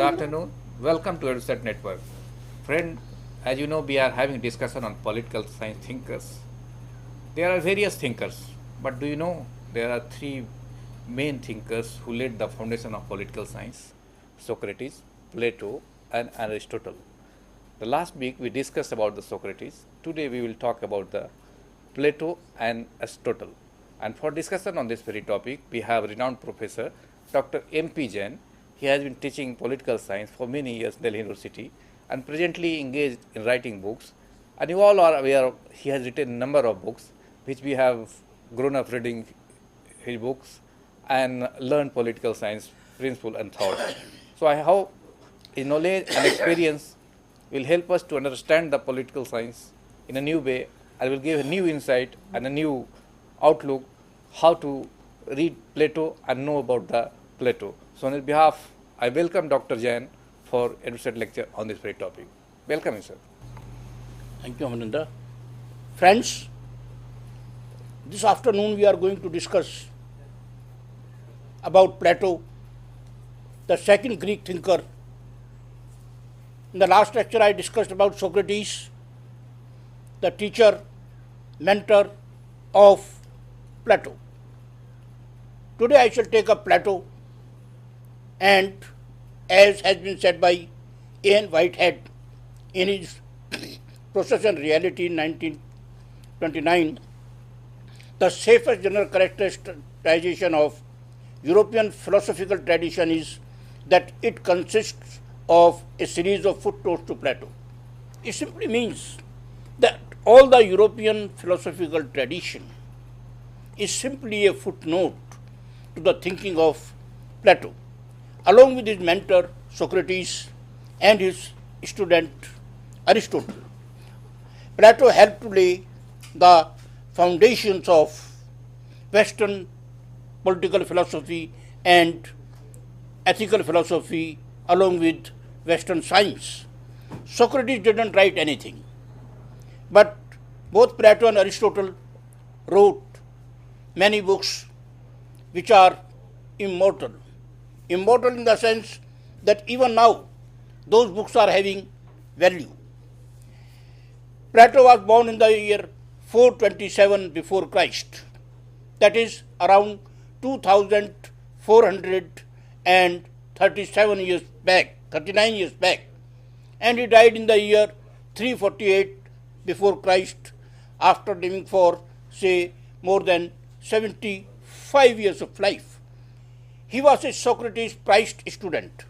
afternoon. Welcome to EduSet Network. Friend, as you know, we are having discussion on political science thinkers. There are various thinkers, but do you know there are three main thinkers who laid the foundation of political science? Socrates, Plato, and Aristotle. The last week we discussed about the Socrates. Today we will talk about the Plato and Aristotle. And for discussion on this very topic, we have renowned professor Dr. M.P. Jain. He has been teaching political science for many years in Delhi University and presently engaged in writing books. And you all are aware he has written a number of books which we have grown up reading his books and learned political science principle and thought. So I hope his knowledge and experience will help us to understand the political science in a new way and will give a new insight and a new outlook how to read Plato and know about the Plato. So on his behalf, I welcome Dr. Jain for EduSet lecture on this very topic. Welcome, sir. Thank you, Amananda. Friends, this afternoon we are going to discuss about Plato, the second Greek thinker. In the last lecture I discussed about Socrates, the teacher, mentor of Plato. Today I shall take up Plato, and as has been said by Ian Whitehead in his Process and Reality in 1929, the safest general characterization of European philosophical tradition is that it consists of a series of footnotes to Plato. It simply means that all the European philosophical tradition is simply a footnote to the thinking of Plato, along with his mentor Socrates and his student Aristotle. Plato helped to lay the foundations of Western political philosophy and ethical philosophy along with Western science. Socrates didn't write anything, but both Plato and Aristotle wrote many books which are immortal. Immortal in the sense that even now those books are having value. Plato was born in the year 427 before Christ, that is around 2437 years back, 39 years back, and he died in the year 348 before Christ after living for, say, more than 75 years of life. He was a Socrates prized student.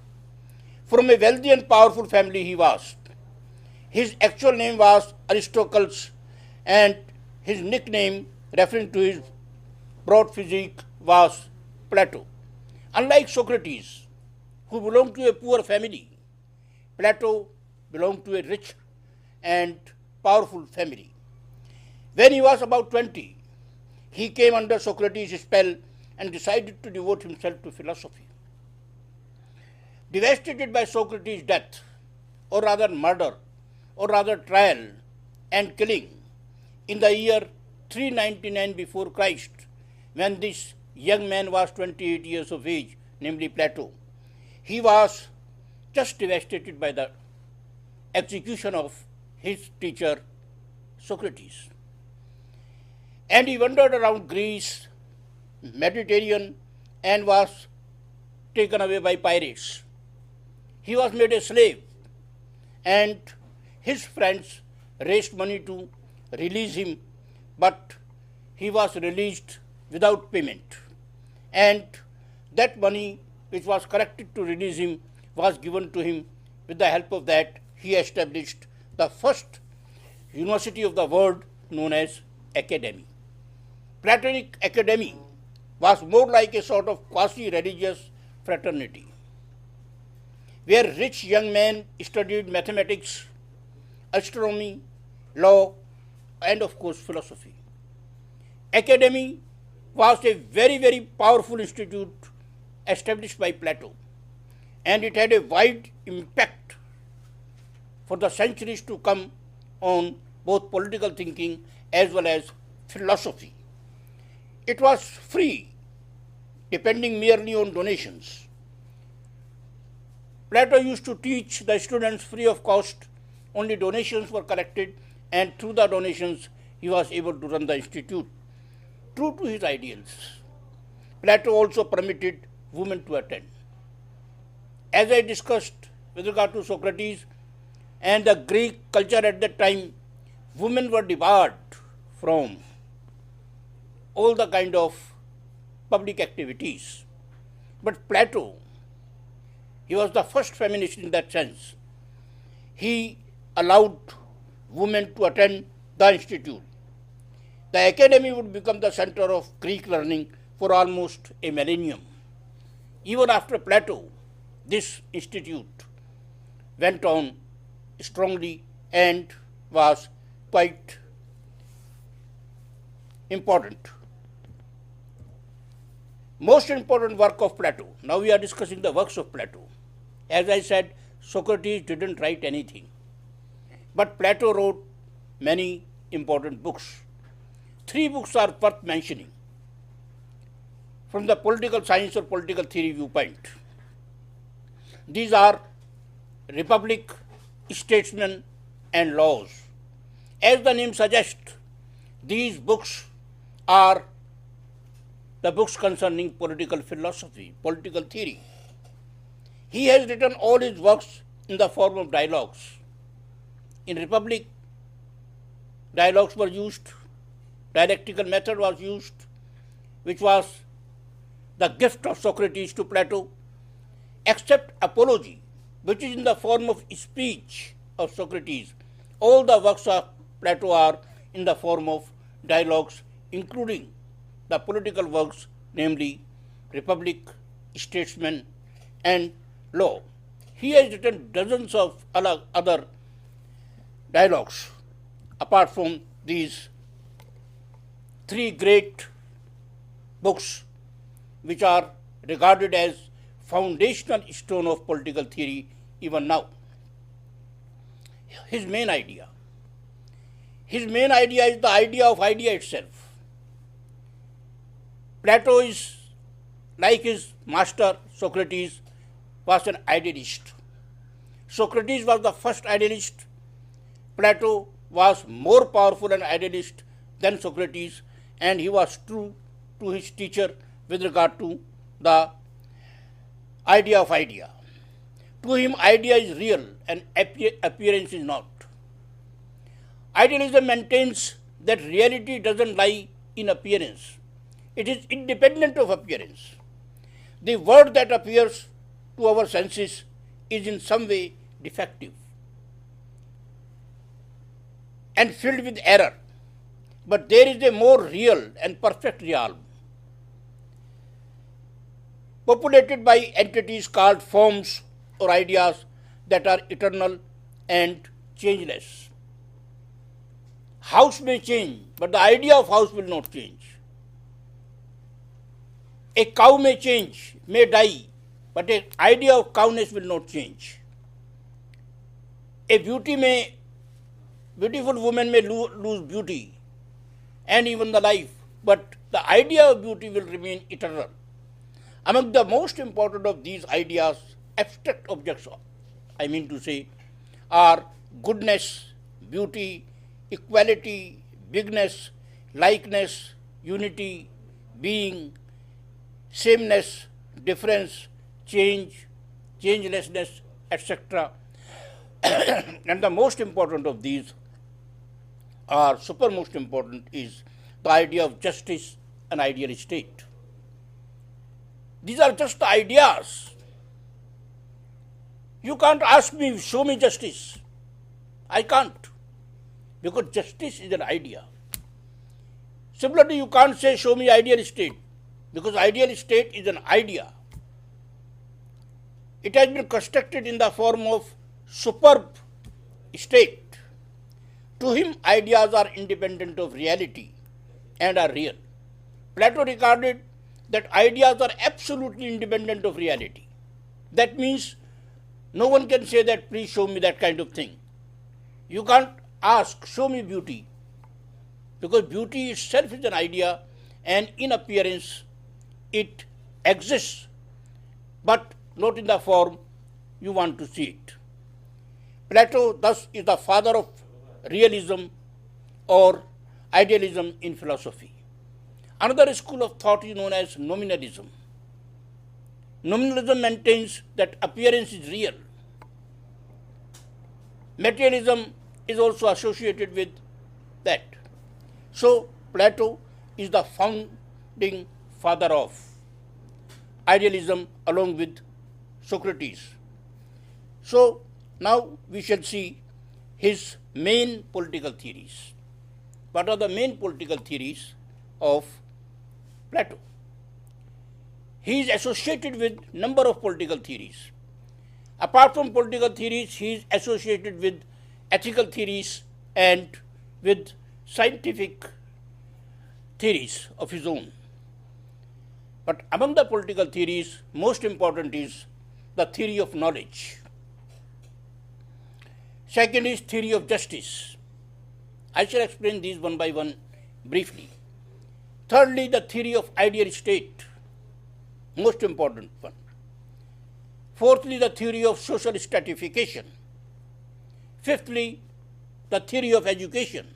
From a wealthy and powerful family he was. His actual name was Aristocles, and his nickname, referring to his broad physique, was Plato. Unlike Socrates, who belonged to a poor family, Plato belonged to a rich and powerful family. When he was about 20, he came under Socrates' spell and decided to devote himself to philosophy. Devastated by Socrates' death, or rather murder, or rather trial and killing, in the year 399 before Christ, when this young man was 28 years of age, namely Plato, he was just devastated by the execution of his teacher Socrates. And he wandered around Greece, Mediterranean, and was taken away by pirates. He was made a slave, and his friends raised money to release him, but he was released without payment. And that money which was collected to release him was given to him. With the help of that, he established the first university of the world known as Academy. Platonic Academy was more like a sort of quasi-religious fraternity, where rich young men studied mathematics, astronomy, law, and of course philosophy. Academy was a very, very powerful institute established by Plato, and it had a wide impact for the centuries to come on both political thinking as well as philosophy. It was free, depending merely on donations. Plato used to teach the students free of cost. Only donations were collected, and through the donations he was able to run the institute. True to his ideals, Plato also permitted women to attend. As I discussed with regard to Socrates and the Greek culture at that time, women were debarred from all the kind of public activities. But Plato, he was the first feminist in that sense. He allowed women to attend the institute. The academy would become the center of Greek learning for almost a millennium. Even after Plato, this institute went on strongly and was quite important. Most important work of Plato. Now we are discussing the works of Plato. As I said, Socrates didn't write anything, but Plato wrote many important books. 3 books are worth mentioning from the political science or political theory viewpoint. These are Republic, Statesman, and Laws. As the name suggests, these books are the books concerning political philosophy, political theory. He has written all his works in the form of dialogues. In Republic, dialogues were used, dialectical method was used, which was the gift of Socrates to Plato, except Apology, which is in the form of speech of Socrates. All the works of Plato are in the form of dialogues, including the political works, namely Republic, Statesman, and Law. He has written dozens of other dialogues apart from these 3 great books which are regarded as foundational stone of political theory even now. His main idea is the idea of idea itself. Plato is, like his master Socrates, was an idealist. Socrates was the first idealist. Plato was more powerful an idealist than Socrates, and he was true to his teacher with regard to the idea of idea. To him, idea is real and appearance is not. Idealism maintains that reality doesn't lie in appearance. It is independent of appearance. The world that appears to our senses is in some way defective and filled with error. But there is a more real and perfect realm, populated by entities called forms or ideas that are eternal and changeless. House may change, but the idea of house will not change. A cow may change, may die, but the idea of cowness will not change. A beautiful woman may lose beauty and even the life, but the idea of beauty will remain eternal. Among the most important of these ideas, abstract objects, I mean to say, are goodness, beauty, equality, bigness, likeness, unity, being, sameness, difference, change, changelessness, etc. And the most important of these are, super most important, is the idea of justice and ideal state. These are just the ideas. You can't ask me, show me justice. I can't, because justice is an idea. Similarly, you can't say, show me ideal state, because ideal state is an idea. It has been constructed in the form of superb state. To him, ideas are independent of reality and are real. Plato regarded that ideas are absolutely independent of reality. That means no one can say that, please show me that kind of thing. You can't ask, show me beauty, because beauty itself is an idea, and in appearance it exists, but not in the form you want to see it. Plato thus is the father of realism or idealism in philosophy. Another school of thought is known as nominalism. Nominalism maintains that appearance is real. Materialism is also associated with that. So, Plato is the founding father of idealism along with Socrates. So, now we shall see his main political theories. What are the main political theories of Plato? He is associated with number of political theories. Apart from political theories, he is associated with ethical theories and with scientific theories of his own. But among the political theories, most important is the theory of knowledge. Second is theory of justice. I shall explain these one by one briefly. Thirdly, the theory of ideal state, most important one. Fourthly, the theory of social stratification. Fifthly, the theory of education.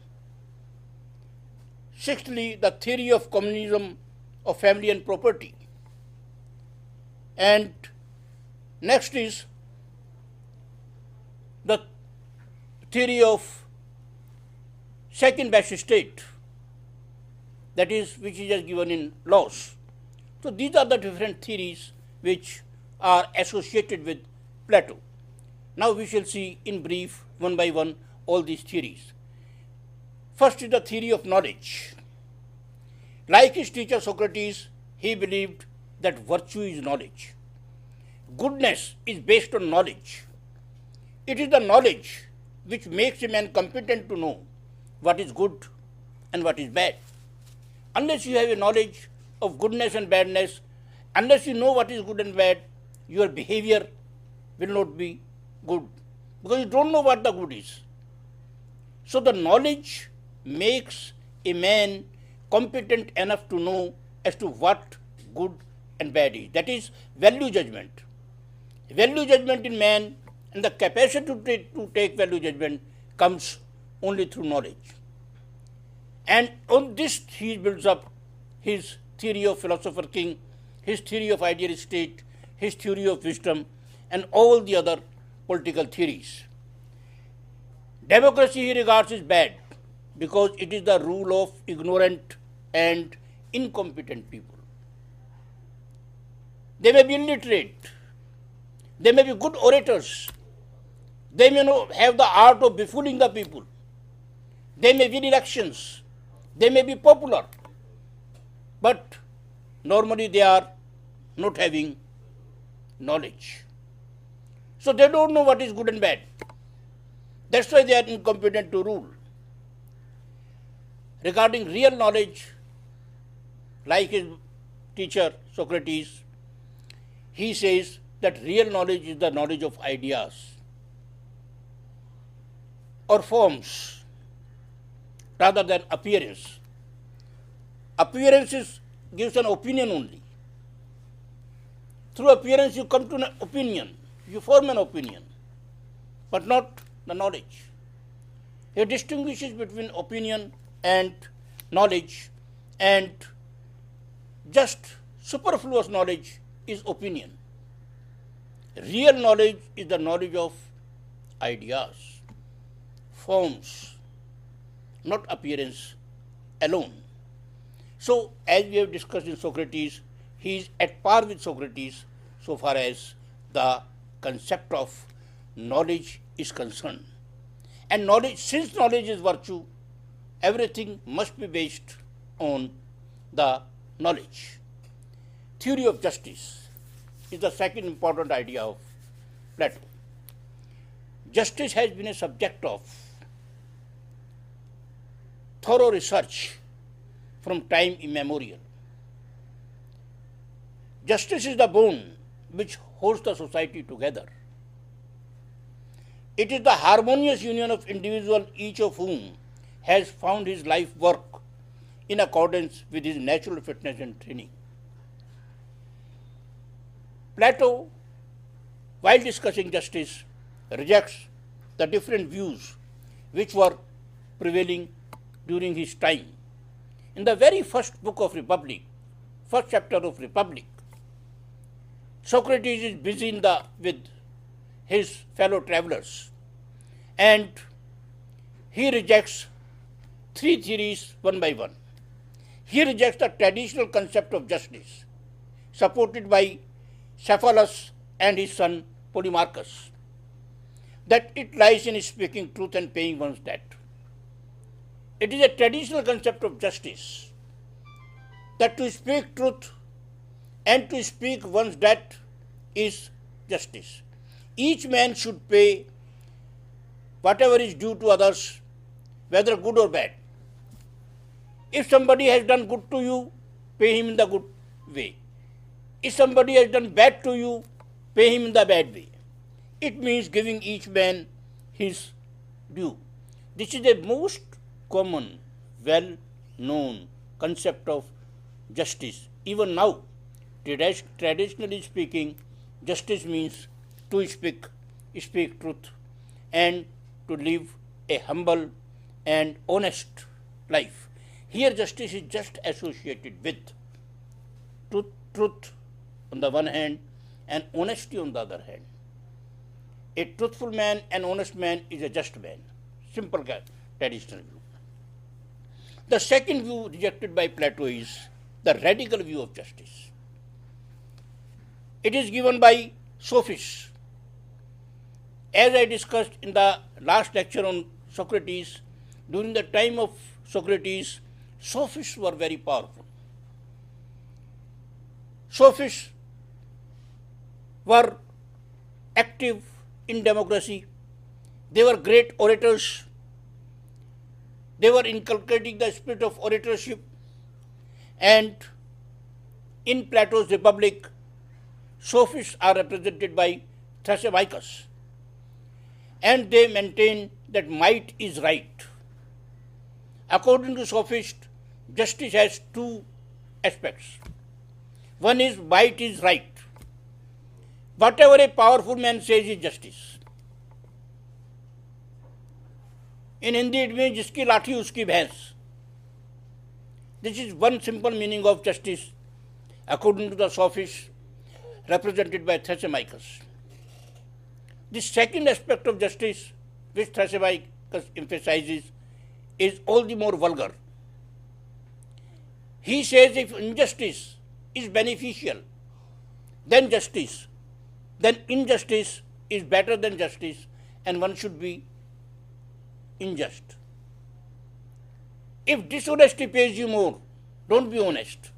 Sixthly, the theory of communism of family and property. And next is the theory of second best state, that is, which is just given in laws. So these are the different theories which are associated with Plato. Now we shall see in brief, one by one, all these theories. First is the theory of knowledge. Like his teacher Socrates, he believed that virtue is knowledge. Goodness is based on knowledge. It is the knowledge which makes a man competent to know what is good and what is bad. Unless you have a knowledge of goodness and badness, unless you know what is good and bad, your behavior will not be good, because you don't know what the good is. So the knowledge makes a man competent enough to know as to what good and bad is. That is value judgment. Value judgment in man and the capacity to take value judgment comes only through knowledge. And on this he builds up his theory of philosopher king, his theory of ideal state, his theory of wisdom, and all the other political theories. Democracy he regards as bad because it is the rule of ignorant and incompetent people. They may be illiterate, they may be good orators, they may have the art of befooling the people, they may win elections, they may be popular, but normally they are not having knowledge. So they don't know what is good and bad. That's why they are incompetent to rule. Regarding real knowledge, like his teacher Socrates, he says that real knowledge is the knowledge of ideas or forms rather than appearance. Appearances gives an opinion only. Through appearance you come to an opinion, you form an opinion, but not the knowledge. He distinguishes between opinion and knowledge, and just superfluous knowledge is opinion. Real knowledge is the knowledge of ideas, forms, not appearance alone. So, as we have discussed in Socrates, he is at par with Socrates so far as the concept of knowledge is concerned. And knowledge, since knowledge is virtue, everything must be based on the knowledge. Theory of justice is the second important idea of Plato. Justice has been a subject of thorough research from time immemorial. Justice is the bone which holds the society together. It is the harmonious union of individuals, each of whom has found his life work in accordance with his natural fitness and training. Plato while discussing justice, rejects the different views which were prevailing during his time. In the very first book of Republic, first chapter of Republic, Socrates is busy with his fellow travelers, and he rejects three theories one by one. He rejects the traditional concept of justice, supported by Cephalus and his son Polemarchus, that it lies in speaking truth and paying one's debt. It is a traditional concept of justice that to speak truth and to speak one's debt is justice. Each man should pay whatever is due to others, whether good or bad. If somebody has done good to you, pay him in the good way. If somebody has done bad to you, pay him in the bad way. It means giving each man his due. This is a most common, well-known concept of justice. Even now, traditionally speaking, justice means to speak truth and to live a humble and honest life. Here justice is just associated with truth on the one hand and honesty on the other hand. A truthful man and honest man is a just man. Simple traditional view. The second view rejected by Plato is the radical view of justice. It is given by sophists. As I discussed in the last lecture on Socrates, during the time of Socrates, sophists were very powerful. Sophists were active in democracy. They were great orators. They were inculcating the spirit of oratorship. And in Plato's Republic, sophists are represented by Thrasymachus. And they maintain that might is right. According to sophists, justice has two aspects. One is might is right. Whatever a powerful man says is justice. In Hindi it means jiski lathi uski bhais. This is one simple meaning of justice according to the sophists represented by Thrasymachus. The second aspect of justice which Thrasymachus emphasizes is all the more vulgar. He says if injustice is beneficial, then justice, then injustice is better than justice and one should be unjust. If dishonesty pays you more, don't be honest,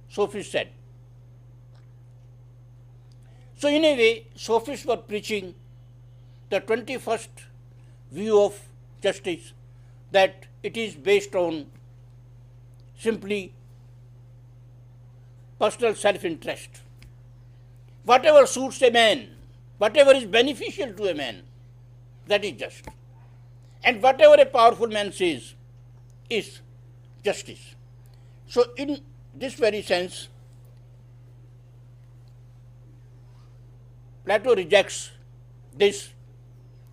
sophists said. So in a way, sophists were preaching the 21st view of justice, that it is based on simply personal self-interest. Whatever suits a man, whatever is beneficial to a man, that is just. And whatever a powerful man says is justice. So in this very sense, Plato rejects this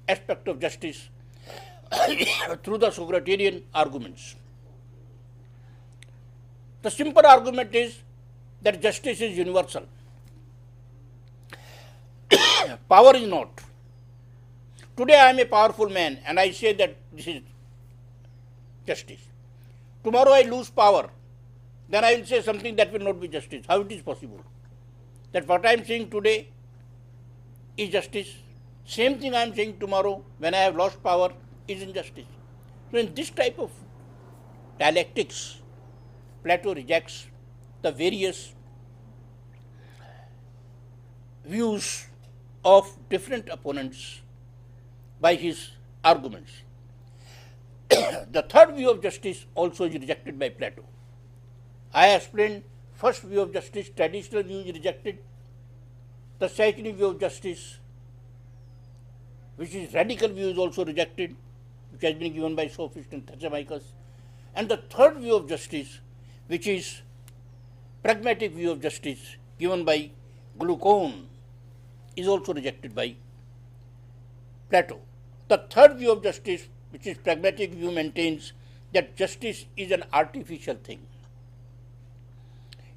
aspect of justice through the Socratean arguments. The simple argument is that justice is universal. Power is not. Today I am a powerful man and I say that this is justice. Tomorrow I lose power, then I will say something that will not be justice. How it is possible? That what I am saying today is justice. Same thing I am saying tomorrow when I have lost power is injustice. So in this type of dialectics, Plato rejects the various views of different opponents by his arguments. The third view of justice also is rejected by Plato. I explained first view of justice, traditional view is rejected. The second view of justice, which is radical view, is also rejected, which has been given by sophists and Thrasymachus. And the third view of justice, which is pragmatic view of justice, given by Glaucon is also rejected by Plato. The third view of justice, which is pragmatic view, maintains that justice is an artificial thing.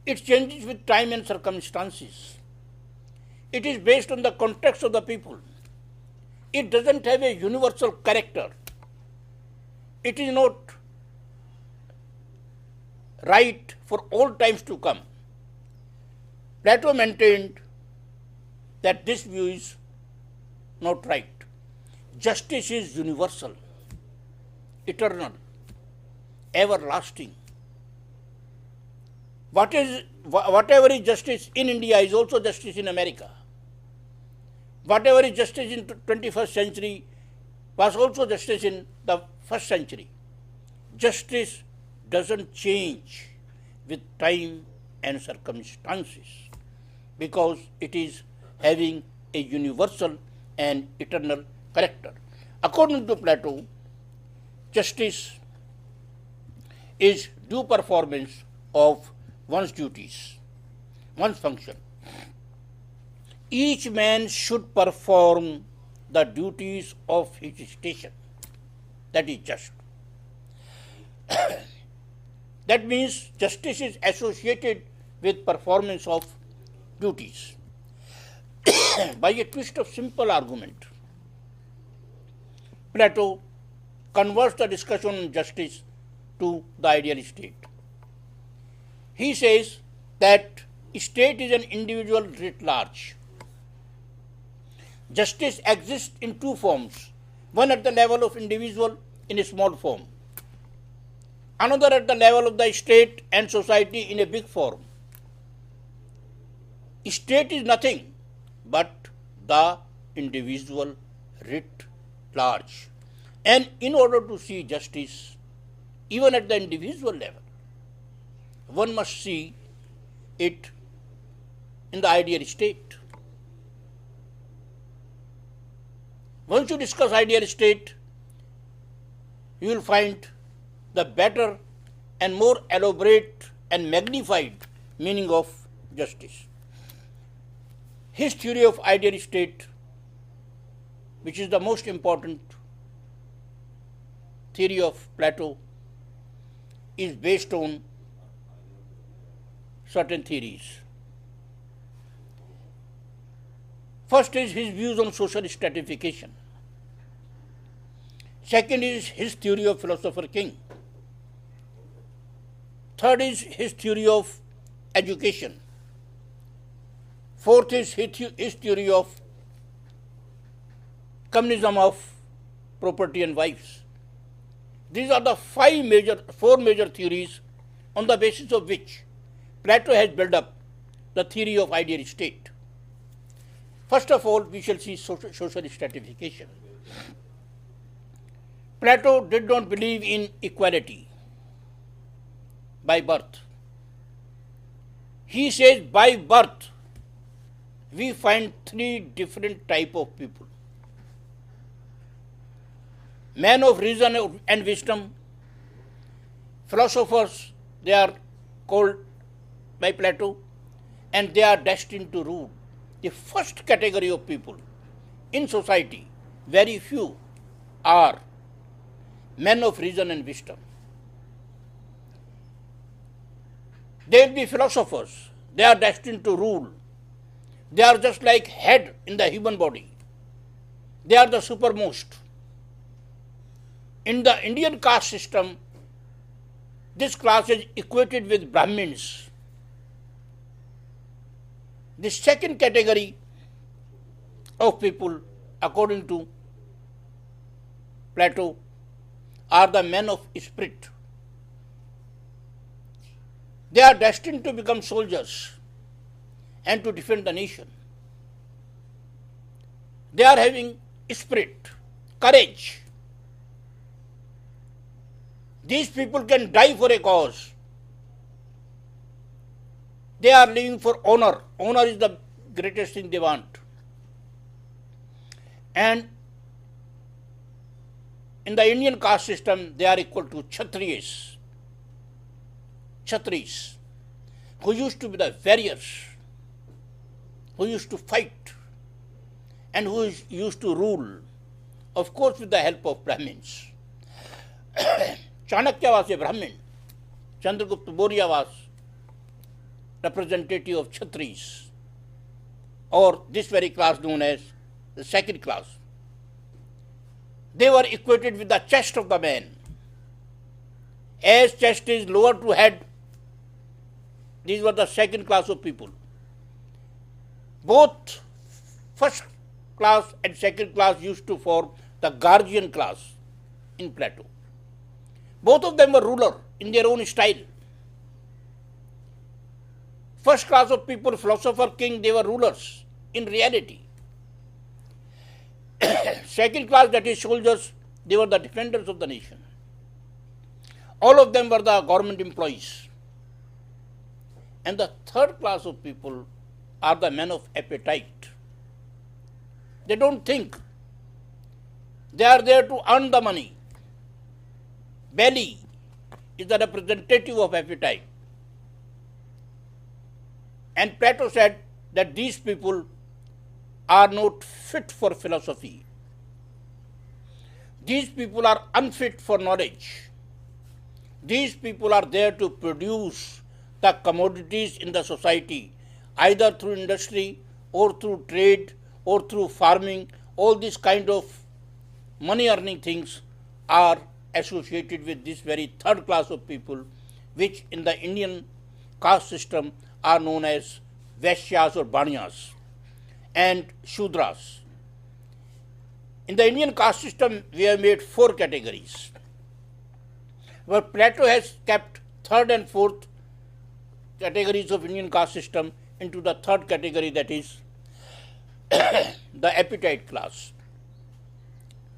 It changes with time and circumstances. It is based on the context of the people. It doesn't have a universal character. It is not right for all times to come. Plato maintained that this view is not right. Justice is universal, eternal, everlasting. Whatever is justice in India is also justice in America. Whatever is justice in 21st century was also justice in the first century. Justice doesn't change with time and circumstances because it is having a universal and eternal character. According to Plato, justice is due performance of one's duties, one's function. Each man should perform the duties of his station. That is just. That means justice is associated with performance of duties. By a twist of simple argument, Plato converts the discussion on justice to the ideal state. He says that state is an individual writ large. Justice exists in two forms, one at the level of individual in a small form, another at the level of the state and society in a big form. State is nothing but the individual writ large. And in order to see justice, even at the individual level, one must see it in the ideal state. Once you discuss ideal state, you will find the better and more elaborate and magnified meaning of justice. His theory of ideal state, which is the most important theory of Plato, is based on certain theories. First is his views on social stratification. Second is his theory of philosopher king. Third is his theory of education. Fourth is his theory of communism of property and wives. These are the four major theories on the basis of which Plato has built up the theory of ideal state. First of all, we shall see social stratification. Plato did not believe in equality by birth. He says by birth we find three different types of people. Men of reason and wisdom, philosophers, they are called by Plato, and they are destined to rule. The first category of people in society, very few are men of reason and wisdom. They will be philosophers. They are destined to rule. They are just like head in the human body. They are the supermost. In the Indian caste system, this class is equated with Brahmins. The second category of people, according to Plato, are the men of spirit. They are destined to become soldiers and to defend the nation. They are having spirit, courage. These people can die for a cause. They are living for honor. Honor is the greatest thing they want. And in the Indian caste system, they are equal to Kshatriyas, who used to be the warriors, who used to fight and who is used to rule, of course with the help of Brahmins. Chanakya was a Brahmin. Chandragupta Maurya was representative of Kshatris, or this very class known as the second class. They were equated with the chest of the man. As chest is lower to head, these were the second class of people. Both first class and second class used to form the guardian class in Plato. Both of them were ruler in their own style. First class of people, philosopher, king, they were rulers in reality. Second class, that is soldiers, they were the defenders of the nation. All of them were the government employees. And the third class of people are the men of appetite. They don't think. They are there to earn the money. Belly is the representative of appetite. And Plato said that these people are not fit for philosophy. These people are unfit for knowledge. These people are there to produce the commodities in the society, either through industry or through trade or through farming. All these kind of money earning things are associated with this very third class of people, which in the Indian caste system are known as Vaishyas or Banyas and Shudras. In the Indian caste system, we have made 4 categories, where Plato has kept third and fourth categories of Indian caste system into the third category, that is the appetite class.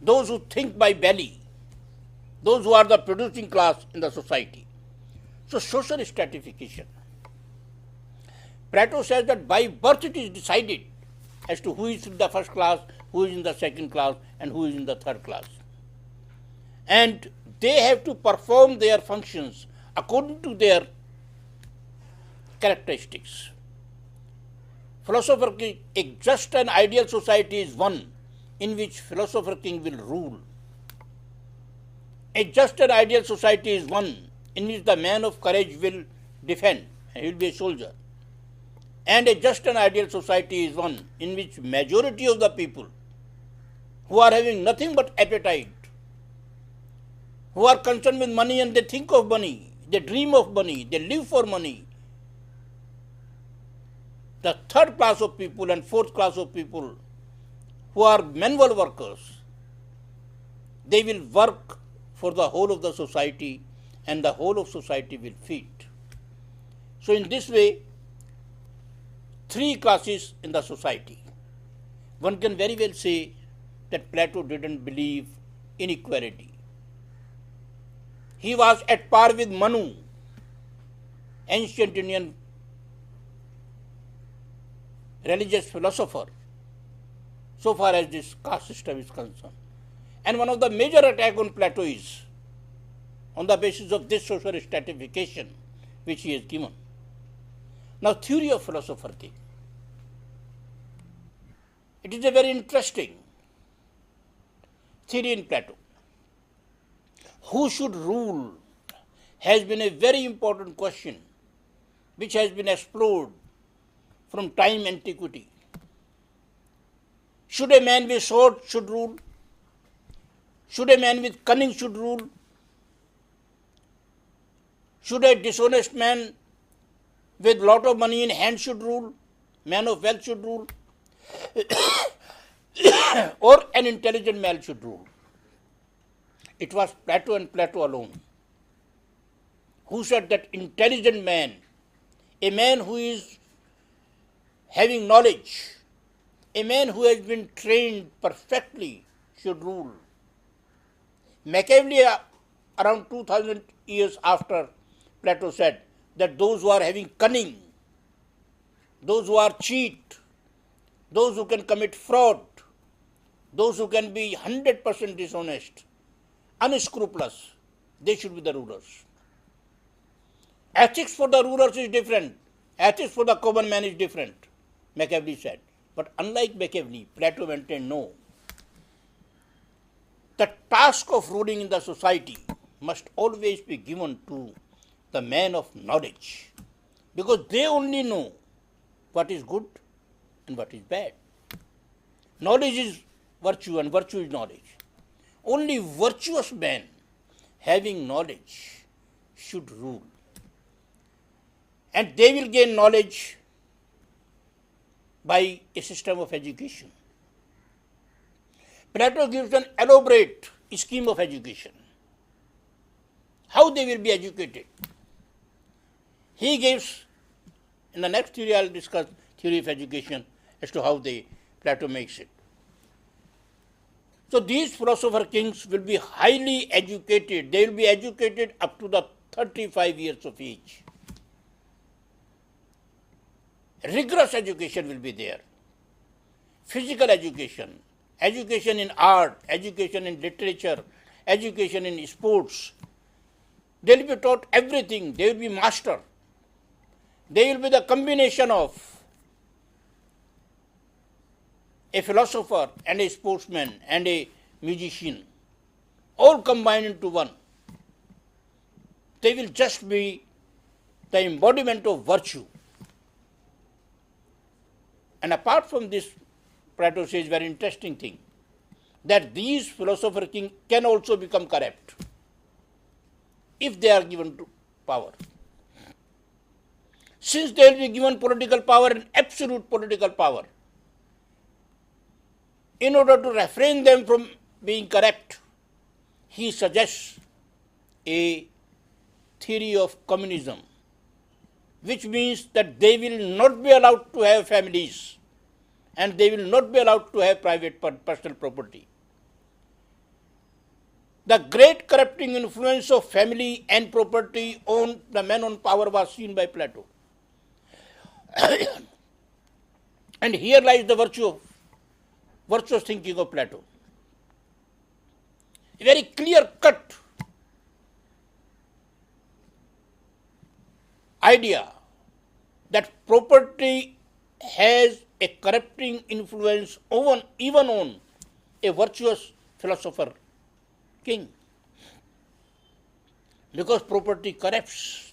Those who think by belly, those who are the producing class in the society. So social stratification. Plato says that by birth it is decided as to who is in the first class, who is in the second class, and who is in the third class. And they have to perform their functions according to their characteristics. Philosopher king, a just and ideal society is one in which philosopher king will rule. A just and ideal society is one in which the man of courage will defend, and he will be a soldier. And a just and ideal society is one in which majority of the people who are having nothing but appetite, who are concerned with money and they think of money, they dream of money, they live for money. The third class of people and fourth class of people who are manual workers, they will work for the whole of the society and the whole of society will feed. So in this way, 3 classes in the society. One can very well say that Plato didn't believe in equality. He was at par with Manu, ancient Indian religious philosopher, so far as this caste system is concerned. And one of the major attacks on Plato is on the basis of this social stratification which he has given. Now, theory of philosopher king. It is a very interesting theory in Plato. Who should rule has been a very important question which has been explored from time antiquity. Should a man with sword should rule? Should a man with cunning should rule? Should a dishonest man with lot of money in hand should rule? Man of wealth should rule? Or an intelligent man should rule? It was Plato and Plato alone who said that intelligent man, a man who is having knowledge, a man who has been trained perfectly should rule. Machiavelli, around 2000 years after Plato, said that those who are having cunning, those who are cheat, those who can commit fraud, those who can be 100% dishonest, unscrupulous, they should be the rulers. Ethics for the rulers is different. Ethics for the common man is different, Machiavelli said. But unlike Machiavelli, Plato maintained no. The task of ruling in the society must always be given to the man of knowledge, because they only know what is good and what is bad. Knowledge is virtue and virtue is knowledge. Only virtuous men having knowledge should rule. And they will gain knowledge by a system of education. Plato gives an elaborate scheme of education. How they will be educated. He gives, in the next theory I will discuss theory of education as to how Plato makes it. So these philosopher kings will be highly educated. They will be educated up to the 35 years of age. Rigorous education will be there. Physical education, education in art, education in literature, education in sports. They will be taught everything. They will be master. They will be the combination of a philosopher and a sportsman and a musician, all combined into one. They will just be the embodiment of virtue. And apart from this, Plato says very interesting thing, that these philosopher kings can also become corrupt if they are given to power. Since they will be given political power and absolute political power, in order to refrain them from being corrupt, he suggests a theory of communism, which means that they will not be allowed to have families and they will not be allowed to have private personal property. The great corrupting influence of family and property on the men on power was seen by Plato. And here lies the virtuous thinking of Plato. A very clear-cut idea that property has a corrupting influence even on a virtuous philosopher king, because property corrupts.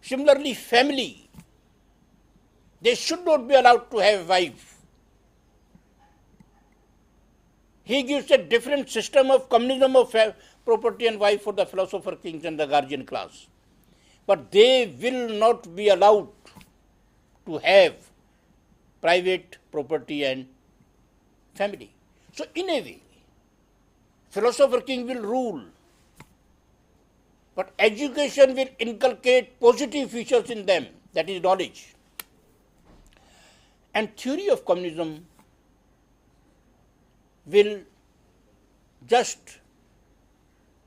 Similarly, family, they should not be allowed to have wives. He gives a different system of communism of property and wife for the philosopher kings and the guardian class. But they will not be allowed to have private property and family. So in a way, philosopher king will rule, but education will inculcate positive features in them, that is knowledge. And theory of communism will just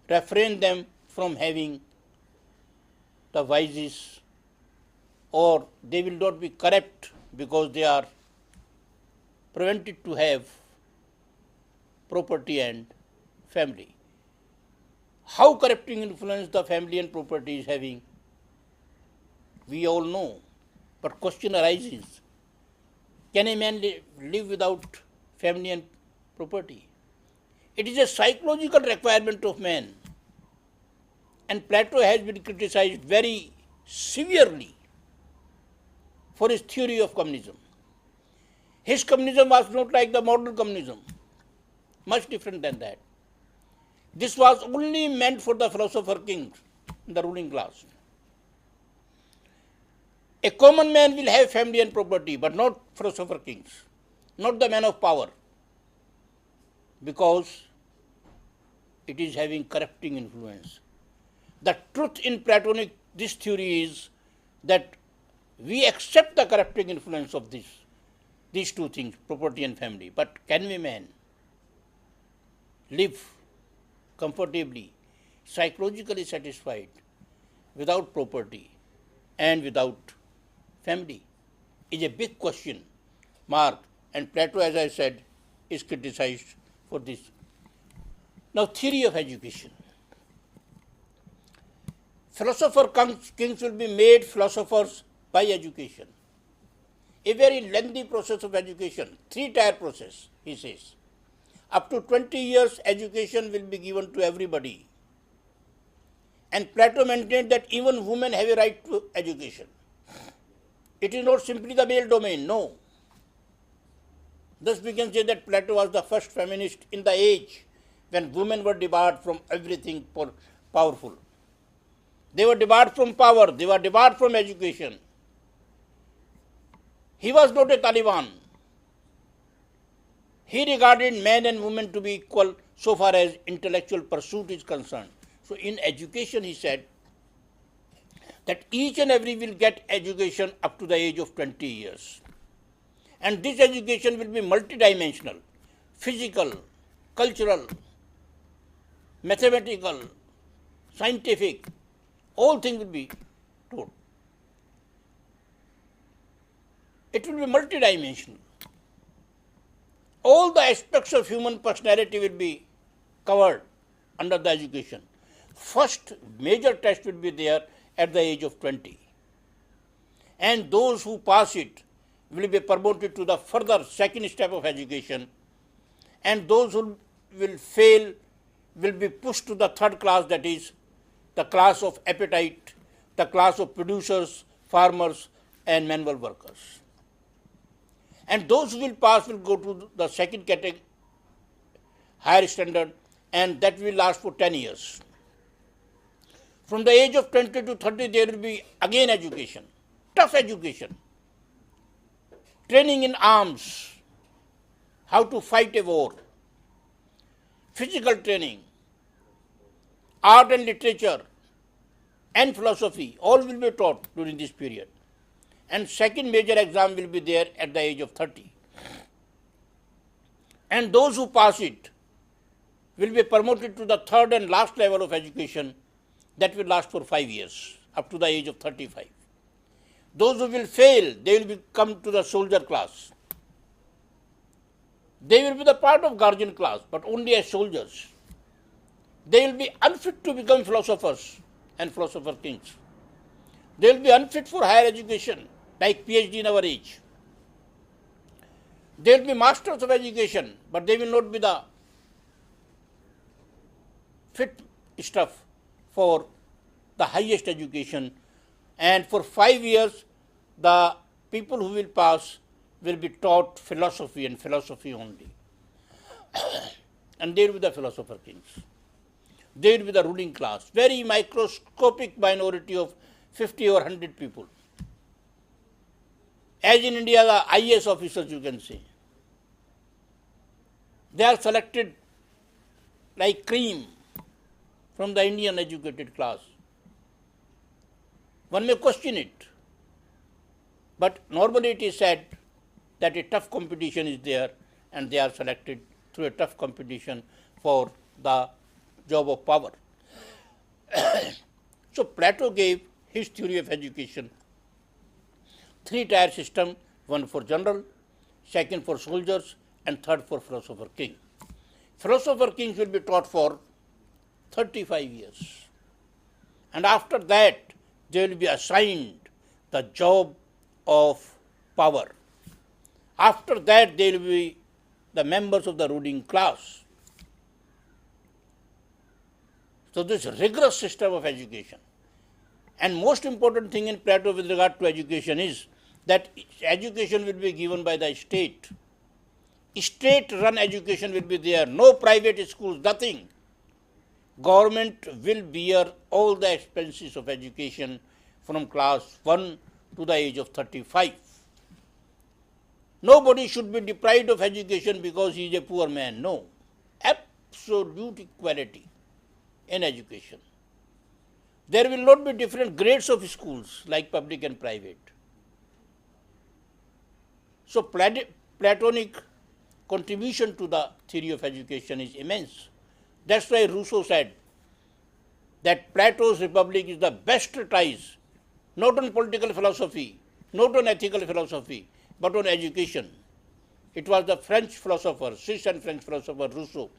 refrain them from having the vices, or they will not be corrupt because they are prevented to have property and family. How corrupting influence the family and property is having, we all know. But question arises, can a man live without family and property? It is a psychological requirement of man. And Plato has been criticized very severely for his theory of communism. His communism was not like the modern communism, much different than that. This was only meant for the philosopher kings, the ruling class. A common man will have family and property, but not philosopher kings, not the man of power, because it is having corrupting influence. The truth in Platonic this theory is that we accept the corrupting influence of these two things, property and family. But can a man live comfortably, psychologically satisfied, without property and without family? Is a big question mark, and Plato, as I said, is criticized for this. Now, theory of education. Philosopher kings will be made philosophers by education. a very lengthy process of education, three-tier process, he says. Up to 20 years, education will be given to everybody. And Plato maintained that even women have a right to education. It is not simply the male domain, no. Thus we can say that Plato was the first feminist in the age when women were debarred from everything powerful. They were debarred from power, they were debarred from education. He was not a Taliban. He regarded men and women to be equal so far as intellectual pursuit is concerned. So in education, he said that each and every will get education up to the age of 20 years. And this education will be multidimensional, physical, cultural, mathematical, scientific, all things will be taught. It will be multidimensional. All the aspects of human personality will be covered under the education. First major test will be there at the age of 20. And those who pass it will be promoted to the further second step of education. And those who will fail will be pushed to the third class, that is the class of appetite, the class of producers, farmers and manual workers. And those who will pass will go to the second category, higher standard, and that will last for 10 years. From the age of 20 to 30, there will be again education, tough education, training in arms, how to fight a war, physical training, art and literature, and philosophy, all will be taught during this period. And second major exam will be there at the age of 30. And those who pass it will be promoted to the third and last level of education, that will last for 5 years, up to the age of 35. Those who will fail, they will come to the soldier class. They will be the part of guardian class, but only as soldiers. They will be unfit to become philosophers and philosopher kings. They will be unfit for higher education, like PhD in our age. They will be masters of education, but they will not be the fit stuff for the highest education. And for 5 years, the people who will pass will be taught philosophy and philosophy only. And they will be the philosopher kings. They will be the ruling class, very microscopic minority of 50 or 100 people. As in India, the IAS officers, you can say. They are selected like cream from the Indian educated class. One may question it, but normally it is said that a tough competition is there and they are selected through a tough competition for the job of power. So Plato gave his theory of education, three-tier system, one for general, second for soldiers, and third for philosopher king. Philosopher kings will be taught for 35 years. And after that, they will be assigned the job of power. After that, they will be the members of the ruling class. So this rigorous system of education. And most important thing in Plato with regard to education is that education will be given by the state. State-run education will be there, no private schools, nothing. Government will bear all the expenses of education from class 1 to the age of 35. Nobody should be deprived of education because he is a poor man. No. Absolute equality in education. There will not be different grades of schools like public and private. So Platonic contribution to the theory of education is immense. That's why Rousseau said that Plato's Republic is the best treatise, not on political philosophy, not on ethical philosophy, but on education. It was the French philosopher, Swiss and French philosopher Rousseau,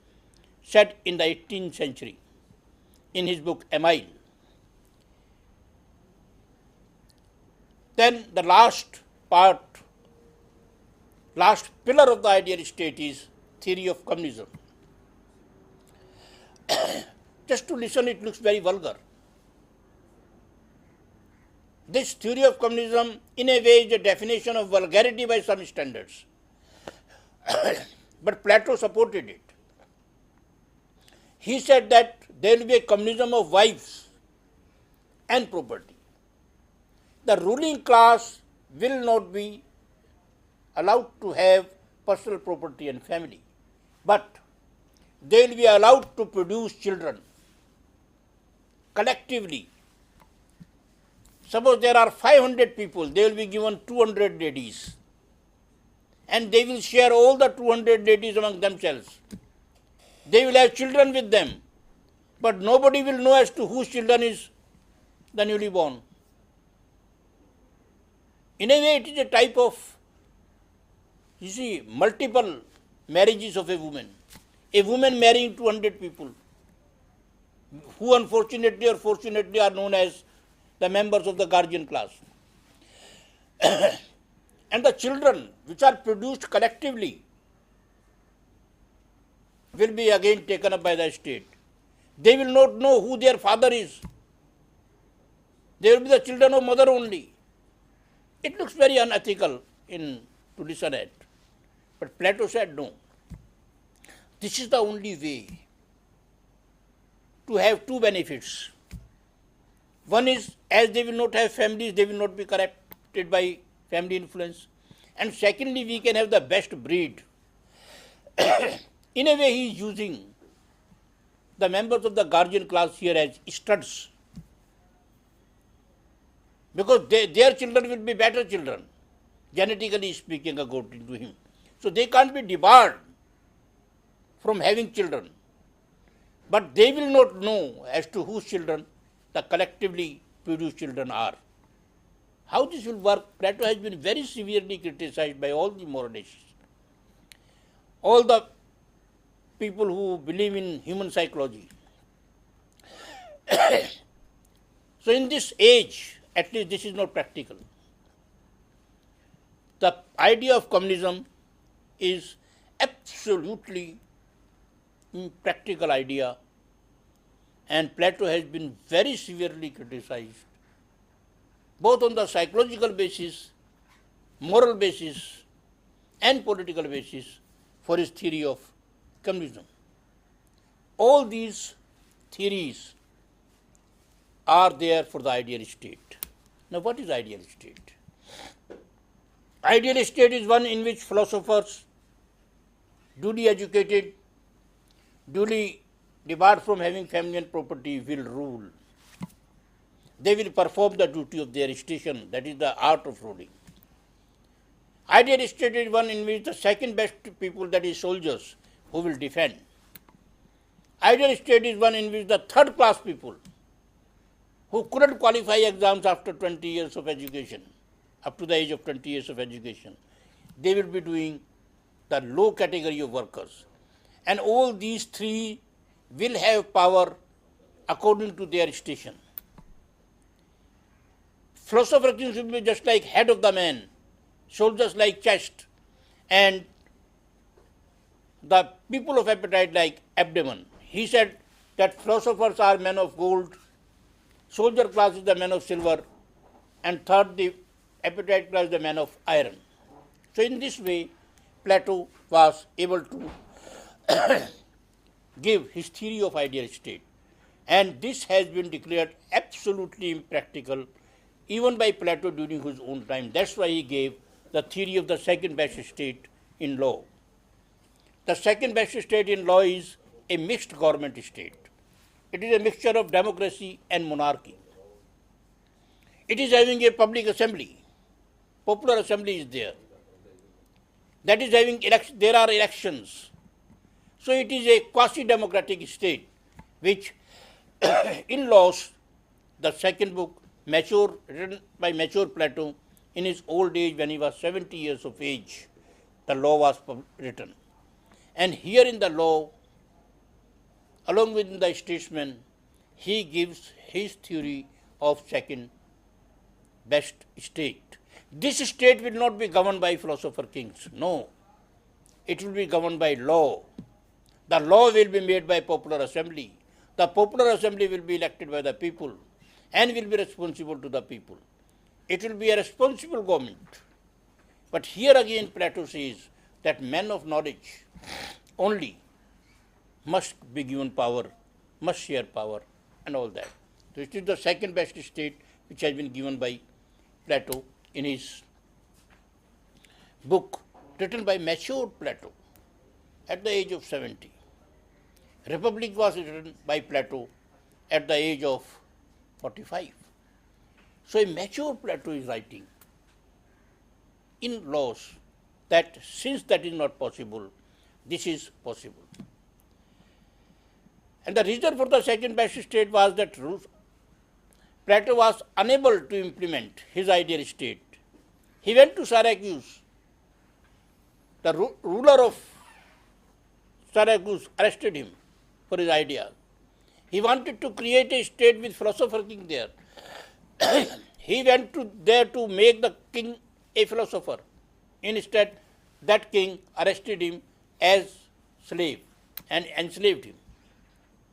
said in the 18th century in his book Emile. Then the last part last pillar of the ideal state is theory of communism. Just to listen, it looks very vulgar. This theory of communism, in a way, is a definition of vulgarity by some standards. But Plato supported it. He said that there will be a communism of wives and property. The ruling class will not be allowed to have personal property and family, but they will be allowed to produce children collectively. Suppose there are 500 people, they will be given 200 ladies, and they will share all the 200 ladies among themselves. They will have children with them, but nobody will know as to whose children is the newly born. In a way, it is a type of, multiple marriages of a woman. A woman marrying 200 people, who unfortunately or fortunately are known as the members of the guardian class. And the children which are produced collectively will be again taken up by the state. They will not know who their father is. They will be the children of mother only. It looks very unethical to listen at. But Plato said no. This is the only way to have two benefits. One is, as they will not have families, they will not be corrupted by family influence. And secondly, we can have the best breed. In a way, he is using the members of the guardian class here as studs, because their children will be better children, genetically speaking, according to him. So they can't be debarred from having children, but they will not know as to whose children the collectively produced children are. How this will work, Plato has been very severely criticized by all the moralists, all the people who believe in human psychology. So in this age, at least this is not practical. The idea of communism is absolutely impractical idea, and Plato has been very severely criticized, both on the psychological basis, moral basis, and political basis for his theory of communism. All these theories are there for the ideal state. Now, what is ideal state? Ideal state is one in which philosophers, duly educated, duly debarred from having family and property, will rule. They will perform the duty of their station, that is the art of ruling. Ideal state is one in which the second best people, that is soldiers, who will defend. Ideal state is one in which the third class people, who couldn't qualify exams after 20 years of education, up to the age of 20 years of education, they will be doing the low category of workers. And all these three will have power according to their station. Philosopher kings will be just like head of the man, soldiers like chest, and the people of appetite like abdomen. He said that philosophers are men of gold, soldier class is the man of silver, and third, the appetite class is the man of iron. So in this way, Plato was able to give his theory of ideal state. And this has been declared absolutely impractical even by Plato during his own time. That's why he gave the theory of the second best state in law. The second best state in law is a mixed government state. It is a mixture of democracy and monarchy. It is having a public assembly. Popular assembly is there. That is having election. There are elections. So it is a quasi-democratic state, which in laws, the second book, written by mature Plato, in his old age when he was 70 years of age, the law was written. And here in the law, along with the statesman, he gives his theory of second best state, this state will not be governed by philosopher kings. No, it will be governed by law. The law will be made by popular assembly. The popular assembly will be elected by the people and will be responsible to the people. It will be a responsible government. But here again Plato says that men of knowledge only must be given power, must share power and all that. So it is the second best state which has been given by Plato in his book written by matured Plato at the age of 70. Republic was written by Plato at the age of 45. So a mature Plato is writing in laws that since that is not possible, this is possible. And the reason for the second best state was that Plato was unable to implement his ideal state. He went to Syracuse. The ruler of Syracuse arrested him for his ideas. He wanted to create a state with philosopher king there. He went there to make the king a philosopher. Instead, that king arrested him as slave and enslaved him,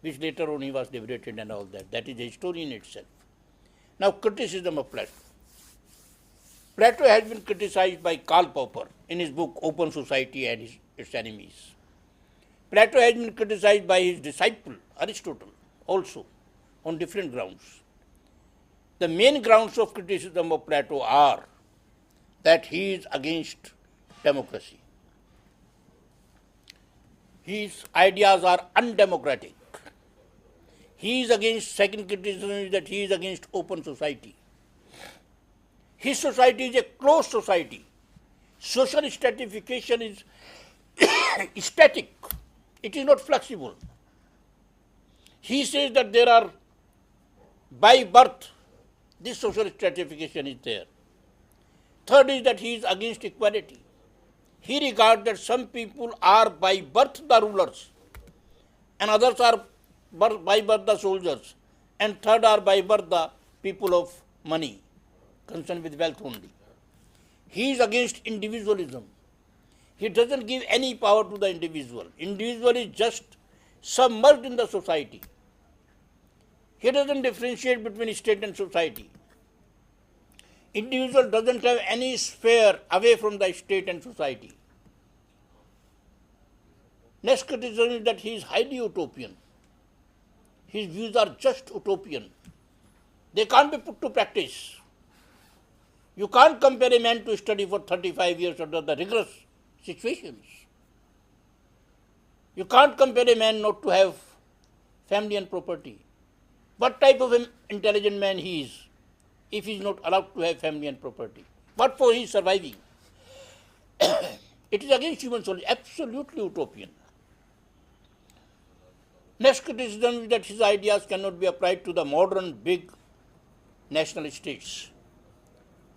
which later on he was liberated and all that. That is a story in itself. Now, criticism of Plato. Plato has been criticized by Karl Popper in his book Open Society and its Enemies. Plato has been criticized by his disciple Aristotle also on different grounds. The main grounds of criticism of Plato are that he is against democracy. His ideas are undemocratic. He is against, second criticism is that he is against open society. His society is a closed society. Social stratification is static. It is not flexible. He says that there are, by birth, this social stratification is there. Third is that he is against equality. He regards that some people are by birth the rulers and others are by birth the soldiers, and third are by birth the people of money, concerned with wealth only. He is against individualism. He doesn't give any power to the individual. Individual is just submerged in the society. He doesn't differentiate between state and society. Individual doesn't have any sphere away from the state and society. Next criticism is that he is highly utopian. His views are just utopian. They can't be put to practice. You can't compare a man to study for 35 years under the rigorous situations. You can't compare a man not to have family and property. What type of an intelligent man he is if he is not allowed to have family and property? What for he is surviving? It is against human soul, absolutely utopian. Next criticism is that his ideas cannot be applied to the modern big national states.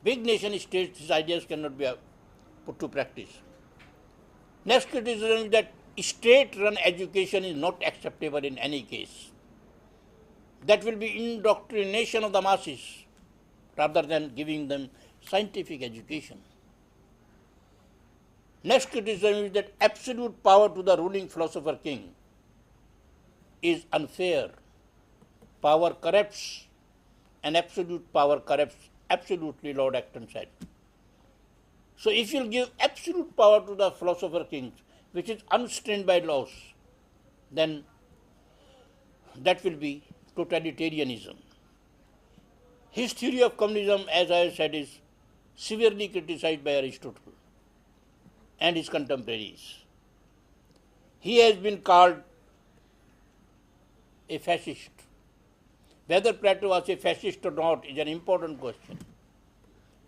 Big nation states, his ideas cannot be put to practice. Next criticism is that state-run education is not acceptable in any case. That will be indoctrination of the masses rather than giving them scientific education. Next criticism is that absolute power to the ruling philosopher king is unfair. Power corrupts, and absolute power corrupts absolutely, Lord Acton said. So if you give absolute power to the philosopher king, which is unstrained by laws, then that will be totalitarianism. His theory of communism, as I said, is severely criticized by Aristotle and his contemporaries. He has been called a fascist. Whether Plato was a fascist or not is an important question.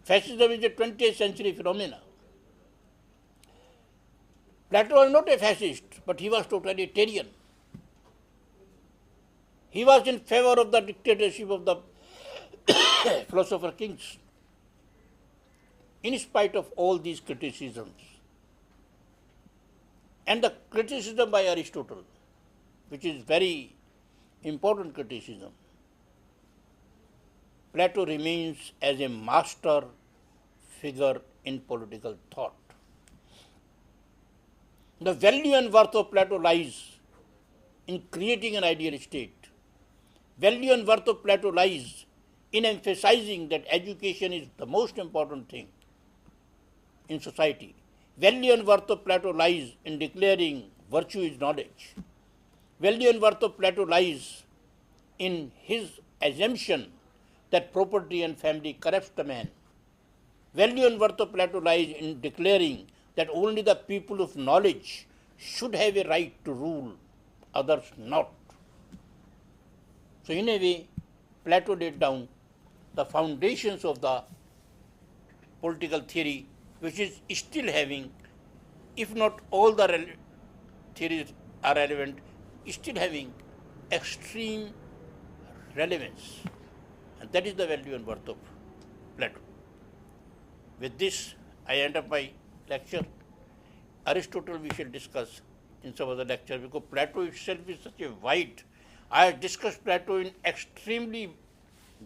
Fascism is a 20th century phenomenon. Plato was not a fascist, but he was totalitarian. He was in favor of the dictatorship of the philosopher kings. In spite of all these criticisms, and the criticism by Aristotle, which is very important criticism, Plato remains as a master figure in political thought. The value and worth of Plato lies in creating an ideal state. Value and worth of Plato lies in emphasizing that education is the most important thing in society. Value and worth of Plato lies in declaring virtue is knowledge. Value and worth of Plato lies in his assumption that property and family corrupts the man. Value and worth of Plato lies in declaring that only the people of knowledge should have a right to rule, others not. So in a way, Plato laid down the foundations of the political theory, which is still having, if not all the theories are relevant, still having extreme relevance. And that is the value and worth of Plato. With this, I end up my lecture. Aristotle we shall discuss in some other lecture, because Plato itself is such a wide. I have discussed Plato in extremely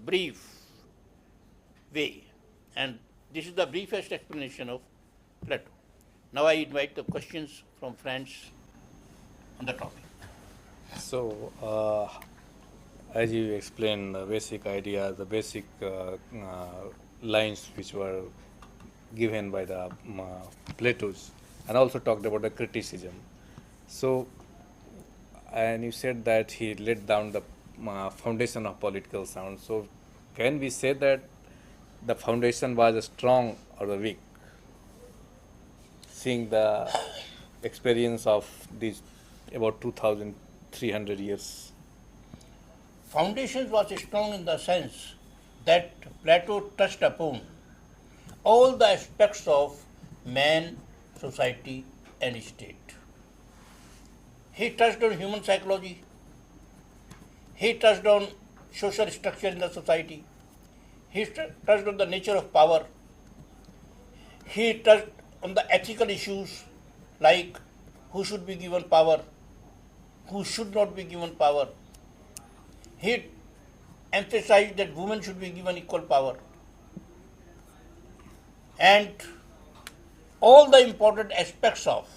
brief way, and this is the briefest explanation of Plato. Now I invite the questions from friends on the topic. So, as you explained the basic idea, the basic lines which were given by the Plato's, and also talked about the criticism. So, and you said that he laid down the foundation of political sound. So, can we say that the foundation was strong or weak? Seeing the experience of these about 2,300 years. Foundations was strong in the sense that Plato touched upon all the aspects of man, society, and state. He touched on human psychology. He touched on social structure in the society. He touched on the nature of power. He touched on the ethical issues like who should be given power, who should not be given power. He emphasized that women should be given equal power. And all the important aspects of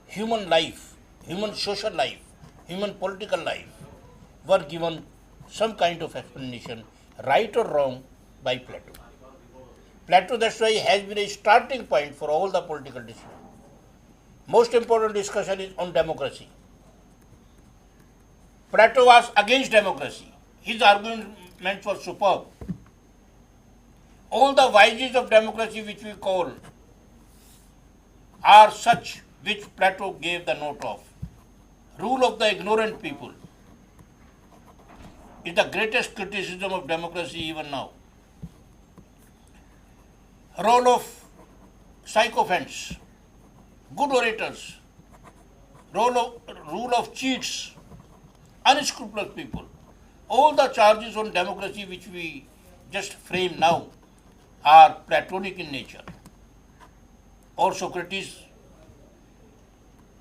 human life, human social life, human political life were given some kind of explanation, right or wrong, by Plato. Plato, that's why, has been a starting point for all the political discussion. Most important discussion is on democracy. Plato was against democracy. His arguments were superb. All the vices of democracy which we call are such which Plato gave the note of. Rule of the ignorant people is the greatest criticism of democracy even now. Role of sycophants, good orators, rule of cheats, unscrupulous people. All the charges on democracy which we just frame now are Platonic in nature. Or Socrates,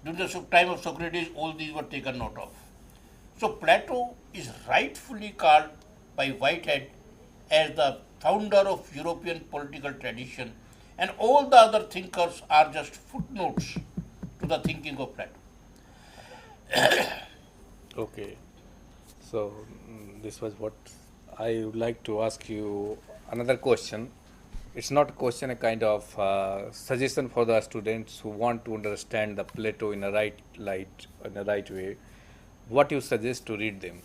during the time of Socrates, all these were taken note of. So Plato is rightfully called by Whitehead as the founder of European political tradition, and all the other thinkers are just footnotes to the thinking of Plato. Okay. So, this was what I would like to ask you another question. It's not a question, a kind of suggestion for the students who want to understand the Plato in a right light, in a right way. What you suggest to read them?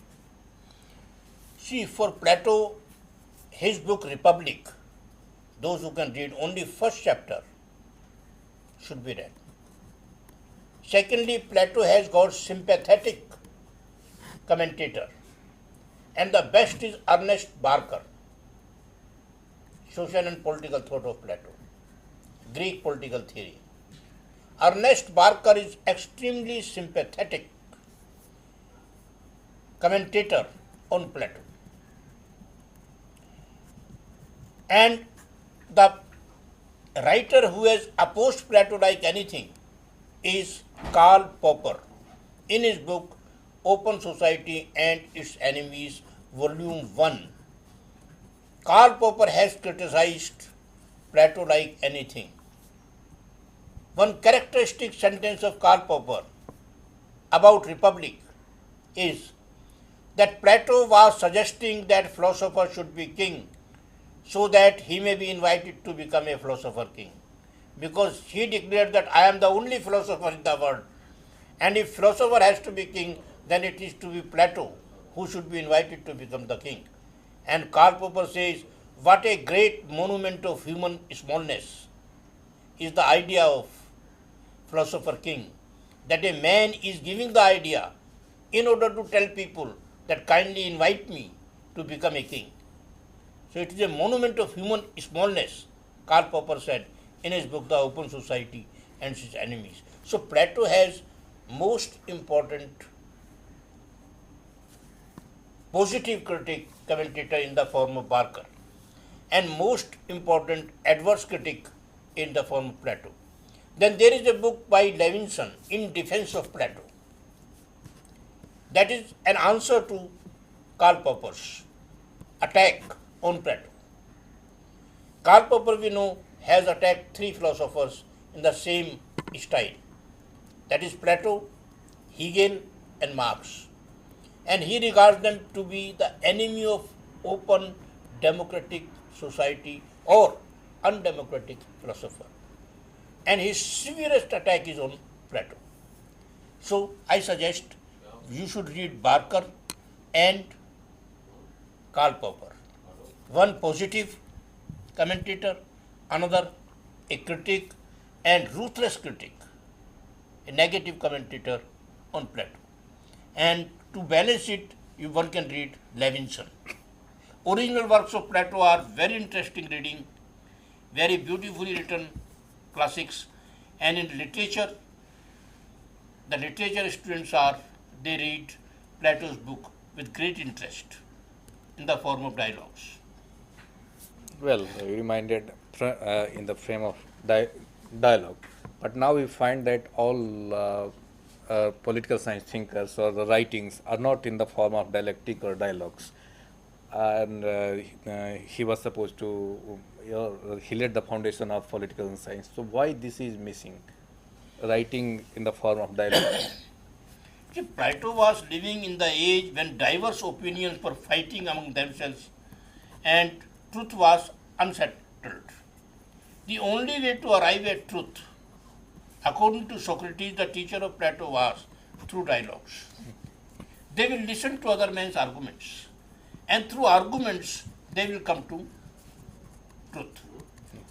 See, for Plato, his book Republic, those who can read only first chapter should be read. Secondly, Plato has got sympathetic commentator, and the best is Ernest Barker, Social and Political Thought of Plato, Greek Political Theory. Ernest Barker is extremely sympathetic commentator on Plato. And the writer who has opposed Plato like anything is Karl Popper in his book Open Society and Its Enemies, Volume 1. Karl Popper has criticized Plato like anything. One characteristic sentence of Karl Popper about Republic is that Plato was suggesting that philosopher should be king so that he may be invited to become a philosopher king. Because he declared that I am the only philosopher in the world, and if philosopher has to be king, then it is to be Plato who should be invited to become the king. And Karl Popper says, what a great monument of human smallness is the idea of philosopher king, that a man is giving the idea in order to tell people that kindly invite me to become a king. So it is a monument of human smallness, Karl Popper said in his book The Open Society and Its Enemies. So Plato has most important positive critic commentator in the form of Barker and most important adverse critic in the form of Plato. Then there is a book by Levinson, In Defense of Plato. That is an answer to Karl Popper's attack on Plato. Karl Popper, we know, has attacked three philosophers in the same style. That is Plato, Hegel and Marx. And he regards them to be the enemy of open democratic society or undemocratic philosopher. And his severest attack is on Plato. So I suggest you should read Barker and Karl Popper. One positive commentator, another a critic and ruthless critic, a negative commentator on Plato. And to balance it, one can read Levinson. Original works of Plato are very interesting reading, very beautifully written classics, and in literature, the literature students they read Plato's book with great interest in the form of dialogues. Well, you reminded in the frame of dialogue, but now we find that all political science thinkers or the writings are not in the form of dialectic or dialogues. And he was supposed to, he laid the foundation of political science. So why this is missing? Writing in the form of dialogue. See, Plato was living in the age when diverse opinions were fighting among themselves and truth was unsettled. The only way to arrive at truth, according to Socrates, the teacher of Plato, was through dialogues. They will listen to other men's arguments, and through arguments they will come to truth.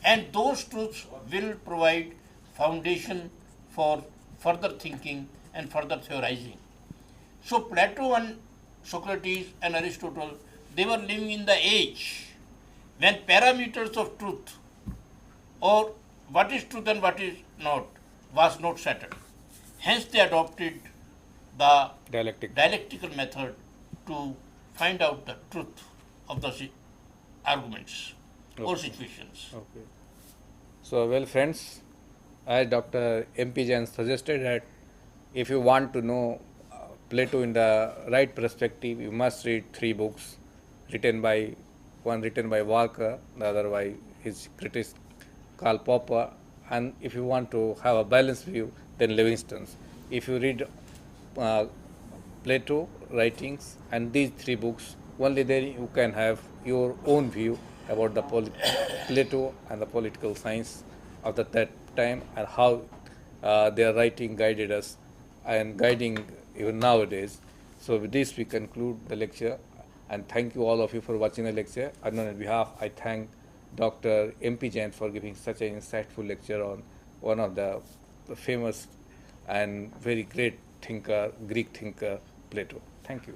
And those truths will provide foundation for further thinking and further theorizing. So Plato and Socrates and Aristotle, they were living in the age when parameters of truth or what is truth and what is not was not settled. Hence they adopted the dialectical method to find out the truth of the arguments or situations. Okay. So, well, friends, as Dr. M.P. Jain suggested that if you want to know Plato in the right perspective, you must read three books one written by Walker, the other by his critic Karl Popper, and if you want to have a balanced view, then Levinson's. If you read Plato writings and these three books, only then you can have your own view about the Plato and the political science of that time and how their writing guided us and guiding even nowadays. So with this we conclude the lecture, and thank you all of you for watching the lecture. And on behalf, I thank Dr. M.P. Jain for giving such an insightful lecture on one of the famous and very great thinker, Greek thinker, Plato. Thank you.